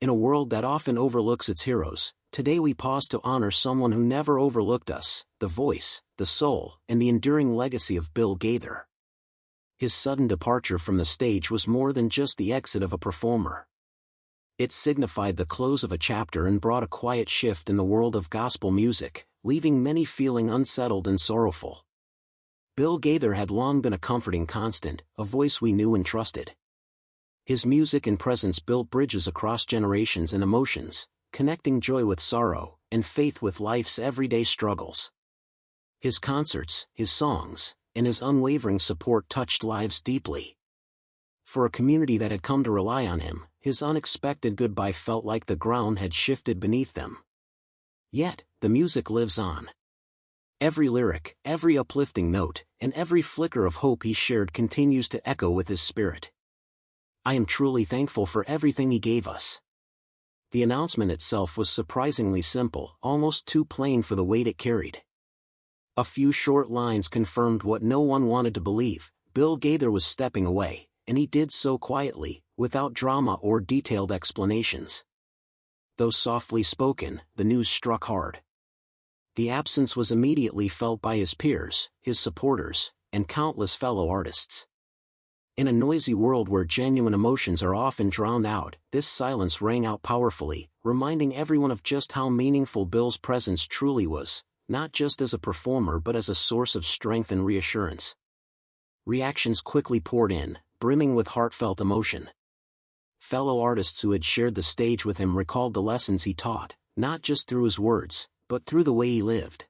In a world that often overlooks its heroes, today we pause to honor someone who never overlooked us, the voice, the soul, and the enduring legacy of Bill Gaither. His sudden departure from the stage was more than just the exit of a performer. It signified the close of a chapter and brought a quiet shift in the world of gospel music, leaving many feeling unsettled and sorrowful. Bill Gaither had long been a comforting constant, a voice we knew and trusted. His music and presence built bridges across generations and emotions, connecting joy with sorrow, and faith with life's everyday struggles. His concerts, his songs, and his unwavering support touched lives deeply. For a community that had come to rely on him, his unexpected goodbye felt like the ground had shifted beneath them. Yet, the music lives on. Every lyric, every uplifting note, and every flicker of hope he shared continues to echo with his spirit. I am truly thankful for everything he gave us. The announcement itself was surprisingly simple, almost too plain for the weight it carried. A few short lines confirmed what no one wanted to believe: Bill Gaither was stepping away, and he did so quietly, without drama or detailed explanations. Though softly spoken, the news struck hard. The absence was immediately felt by his peers, his supporters, and countless fellow artists. In a noisy world where genuine emotions are often drowned out, this silence rang out powerfully, reminding everyone of just how meaningful Bill's presence truly was, not just as a performer but as a source of strength and reassurance. Reactions quickly poured in, brimming with heartfelt emotion. Fellow artists who had shared the stage with him recalled the lessons he taught, not just through his words, but through the way he lived.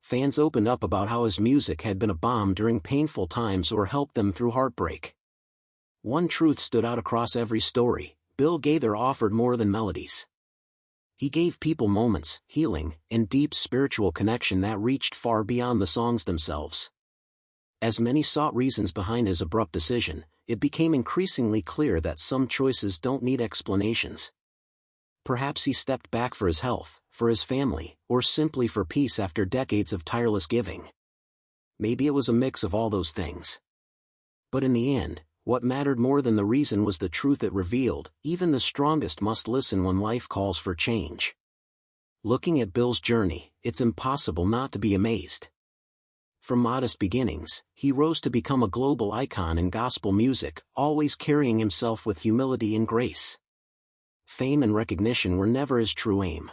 Fans opened up about how his music had been a balm during painful times or helped them through heartbreak. One truth stood out across every story: Bill Gaither offered more than melodies. He gave people moments, healing, and deep spiritual connection that reached far beyond the songs themselves. As many sought reasons behind his abrupt decision, it became increasingly clear that some choices don't need explanations. Perhaps he stepped back for his health, for his family, or simply for peace after decades of tireless giving. Maybe it was a mix of all those things. But in the end, what mattered more than the reason was the truth it revealed: even the strongest must listen when life calls for change. Looking at Bill's journey, it's impossible not to be amazed. From modest beginnings, he rose to become a global icon in gospel music, always carrying himself with humility and grace. Fame and recognition were never his true aim.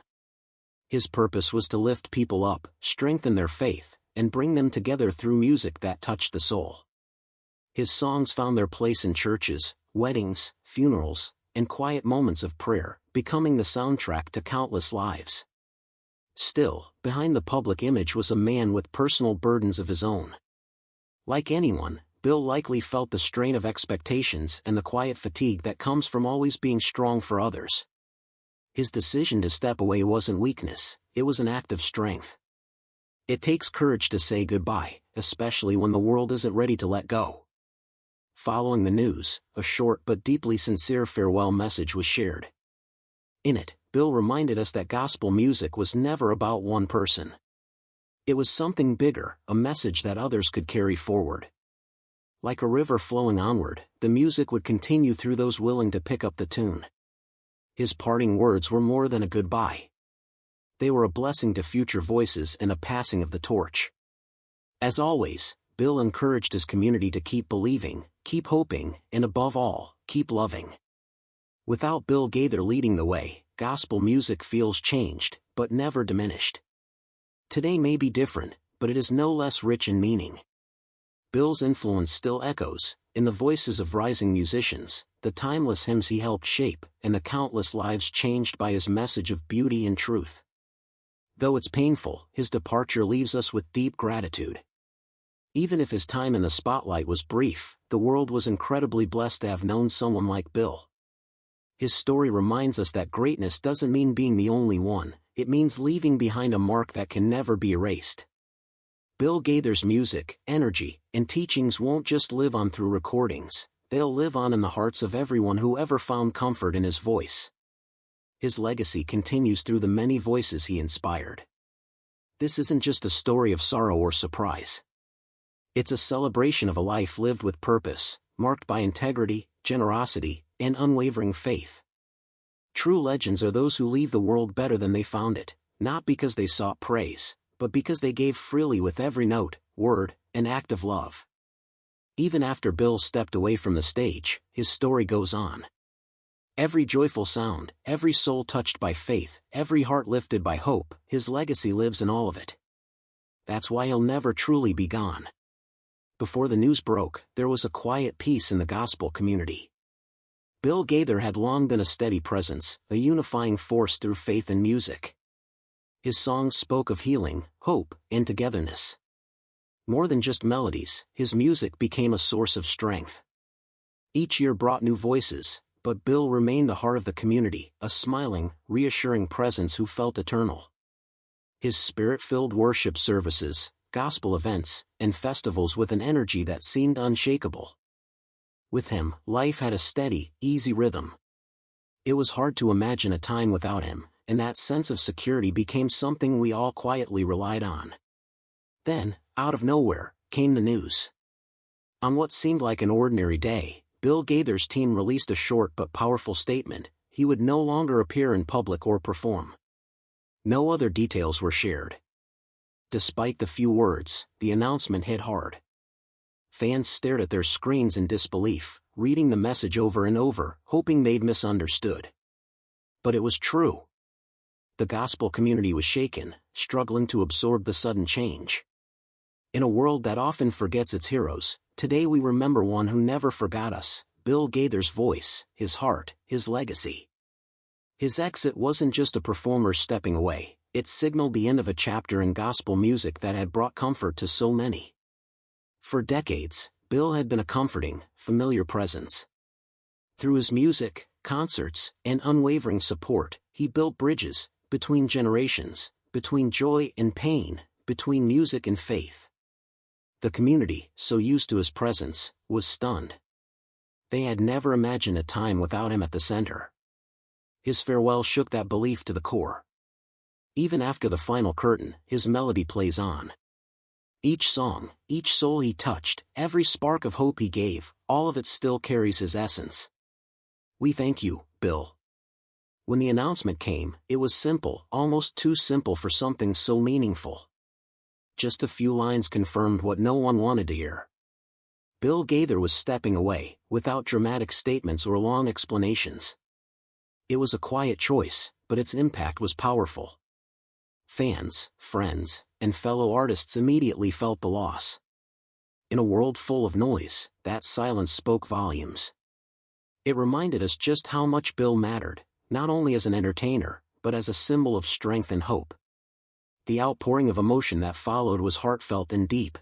His purpose was to lift people up, strengthen their faith, and bring them together through music that touched the soul. His songs found their place in churches, weddings, funerals, and quiet moments of prayer, becoming the soundtrack to countless lives. Still, behind the public image was a man with personal burdens of his own. Like anyone, Bill likely felt the strain of expectations and the quiet fatigue that comes from always being strong for others. His decision to step away wasn't weakness, it was an act of strength. It takes courage to say goodbye, especially when the world isn't ready to let go. Following the news, a short but deeply sincere farewell message was shared. In it, Bill reminded us that gospel music was never about one person. It was something bigger, a message that others could carry forward. Like a river flowing onward, the music would continue through those willing to pick up the tune. His parting words were more than a goodbye. They were a blessing to future voices and a passing of the torch. As always, Bill encouraged his community to keep believing, keep hoping, and above all, keep loving. Without Bill Gaither leading the way, gospel music feels changed, but never diminished. Today may be different, but it is no less rich in meaning. Bill's influence still echoes, in the voices of rising musicians, the timeless hymns he helped shape, and the countless lives changed by his message of beauty and truth. Though it's painful, his departure leaves us with deep gratitude. Even if his time in the spotlight was brief, the world was incredibly blessed to have known someone like Bill. His story reminds us that greatness doesn't mean being the only one, it means leaving behind a mark that can never be erased. Bill Gaither's music, energy, and teachings won't just live on through recordings, they'll live on in the hearts of everyone who ever found comfort in his voice. His legacy continues through the many voices he inspired. This isn't just a story of sorrow or surprise. It's a celebration of a life lived with purpose, marked by integrity, generosity, and unwavering faith. True legends are those who leave the world better than they found it, not because they sought praise, but because they gave freely with every note, word, and act of love. Even after Bill stepped away from the stage, his story goes on. Every joyful sound, every soul touched by faith, every heart lifted by hope, his legacy lives in all of it. That's why he'll never truly be gone. Before the news broke, there was a quiet peace in the gospel community. Bill Gaither had long been a steady presence, a unifying force through faith and music. His songs spoke of healing, hope, and togetherness. More than just melodies, his music became a source of strength. Each year brought new voices, but Bill remained the heart of the community, a smiling, reassuring presence who felt eternal. His spirit-filled worship services, gospel events, and festivals with an energy that seemed unshakable. With him, life had a steady, easy rhythm. It was hard to imagine a time without him, and that sense of security became something we all quietly relied on. Then, out of nowhere, came the news. On what seemed like an ordinary day, Bill Gaither's team released a short but powerful statement: he would no longer appear in public or perform. No other details were shared. Despite the few words, the announcement hit hard. Fans stared at their screens in disbelief, reading the message over and over, hoping they'd misunderstood. But it was true. The gospel community was shaken, struggling to absorb the sudden change. In a world that often forgets its heroes, today we remember one who never forgot us: Bill Gaither's voice, his heart, his legacy. His exit wasn't just a performer stepping away, it signaled the end of a chapter in gospel music that had brought comfort to so many. For decades, Bill had been a comforting, familiar presence. Through his music, concerts, and unwavering support, he built bridges between generations, between joy and pain, between music and faith. The community, so used to his presence, was stunned. They had never imagined a time without him at the center. His farewell shook that belief to the core. Even after the final curtain, his melody plays on. Each song, each soul he touched, every spark of hope he gave, all of it still carries his essence. We thank you, Bill. When the announcement came, it was simple, almost too simple for something so meaningful. Just a few lines confirmed what no one wanted to hear. Bill Gaither was stepping away, without dramatic statements or long explanations. It was a quiet choice, but its impact was powerful. Fans, friends, and fellow artists immediately felt the loss. In a world full of noise, that silence spoke volumes. It reminded us just how much Bill mattered, not only as an entertainer, but as a symbol of strength and hope. The outpouring of emotion that followed was heartfelt and deep.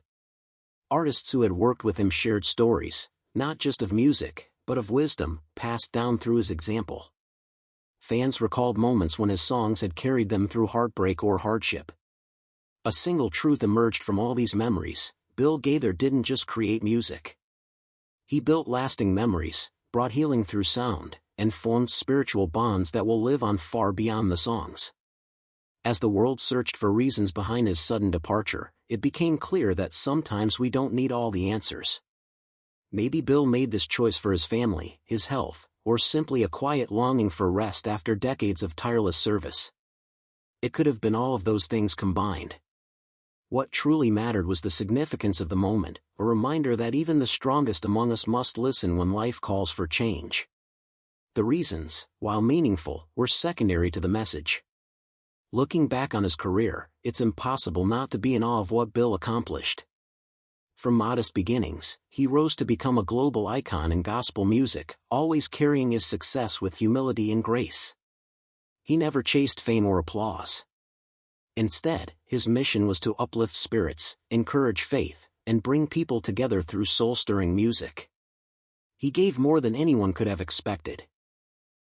Artists who had worked with him shared stories, not just of music, but of wisdom, passed down through his example. Fans recalled moments when his songs had carried them through heartbreak or hardship. A single truth emerged from all these memories: Bill Gaither didn't just create music. He built lasting memories, brought healing through sound, and formed spiritual bonds that will live on far beyond the songs. As the world searched for reasons behind his sudden departure, it became clear that sometimes we don't need all the answers. Maybe Bill made this choice for his family, his health, or simply a quiet longing for rest after decades of tireless service. It could have been all of those things combined. What truly mattered was the significance of the moment, a reminder that even the strongest among us must listen when life calls for change. The reasons, while meaningful, were secondary to the message. Looking back on his career, it's impossible not to be in awe of what Bill accomplished. From modest beginnings, he rose to become a global icon in gospel music, always carrying his success with humility and grace. He never chased fame or applause. Instead, his mission was to uplift spirits, encourage faith, and bring people together through soul-stirring music. He gave more than anyone could have expected.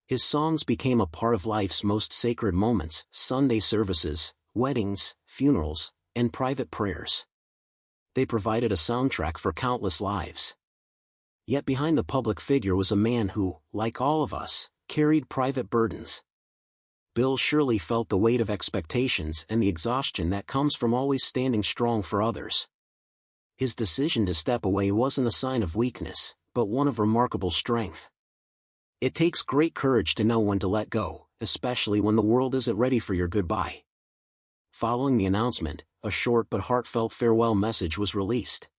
His songs became a part of life's most sacred moments: Sunday services, weddings, funerals, and private prayers. They provided a soundtrack for countless lives. Yet behind the public figure was a man who, like all of us, carried private burdens. Bill surely felt the weight of expectations and the exhaustion that comes from always standing strong for others. His decision to step away wasn't a sign of weakness, but one of remarkable strength. It takes great courage to know when to let go, especially when the world isn't ready for your goodbye. Following the announcement, a short but heartfelt farewell message was released.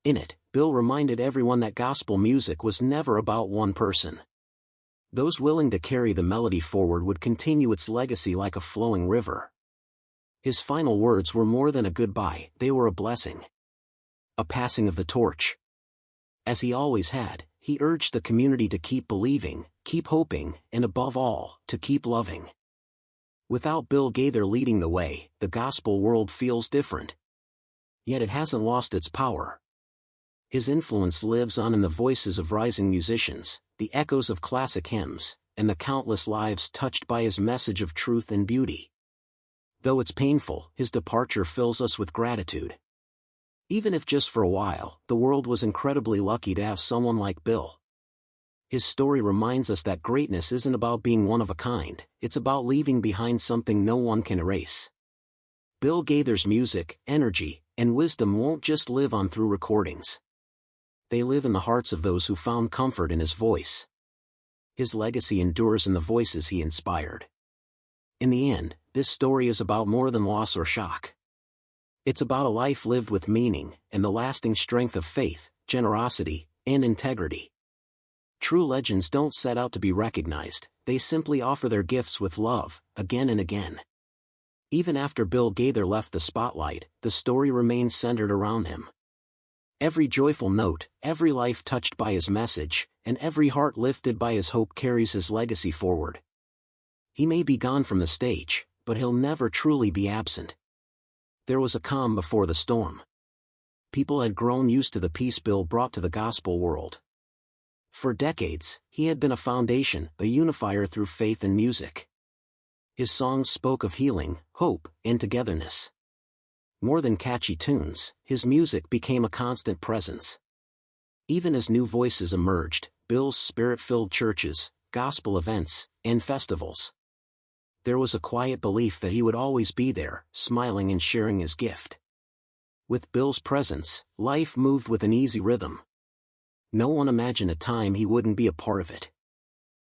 In it, Bill reminded everyone that gospel music was never about one person. Those willing to carry the melody forward would continue its legacy like a flowing river. His final words were more than a goodbye, they were a blessing. A passing of the torch. As he always had, he urged the community to keep believing, keep hoping, and above all, to keep loving. Without Bill Gaither leading the way, the gospel world feels different. Yet it hasn't lost its power. His influence lives on in the voices of rising musicians, the echoes of classic hymns, and the countless lives touched by his message of truth and beauty. Though it's painful, his departure fills us with gratitude. Even if just for a while, the world was incredibly lucky to have someone like Bill. His story reminds us that greatness isn't about being one of a kind, it's about leaving behind something no one can erase. Bill Gaither's music, energy, and wisdom won't just live on through recordings. They live in the hearts of those who found comfort in his voice. His legacy endures in the voices he inspired. In the end, this story is about more than loss or shock. It's about a life lived with meaning, and the lasting strength of faith, generosity, and integrity. True legends don't set out to be recognized, they simply offer their gifts with love, again and again. Even after Bill Gaither left the spotlight, the story remains centered around him. Every joyful note, every life touched by his message, and every heart lifted by his hope carries his legacy forward. He may be gone from the stage, but he'll never truly be absent. There was a calm before the storm. People had grown used to the peace Bill brought to the gospel world. For decades, he had been a foundation, a unifier through faith and music. His songs spoke of healing, hope, and togetherness. More than catchy tunes, his music became a constant presence. Even as new voices emerged, Bill's spirit filled churches, gospel events, and festivals. There was a quiet belief that he would always be there, smiling and sharing his gift. With Bill's presence, life moved with an easy rhythm. No one imagined a time he wouldn't be a part of it.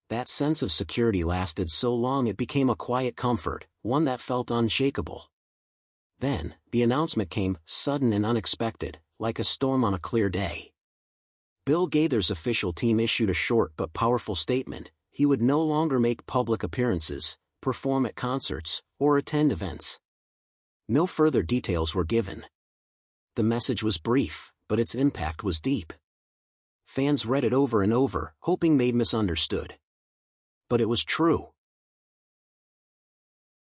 That sense of security lasted so long it became a quiet comfort, one that felt unshakable. Then, the announcement came, sudden and unexpected, like a storm on a clear day. Bill Gaither's official team issued a short but powerful statement: he would no longer make public appearances, perform at concerts, or attend events. No further details were given. The message was brief, but its impact was deep. Fans read it over and over, hoping they'd misunderstood. But it was true.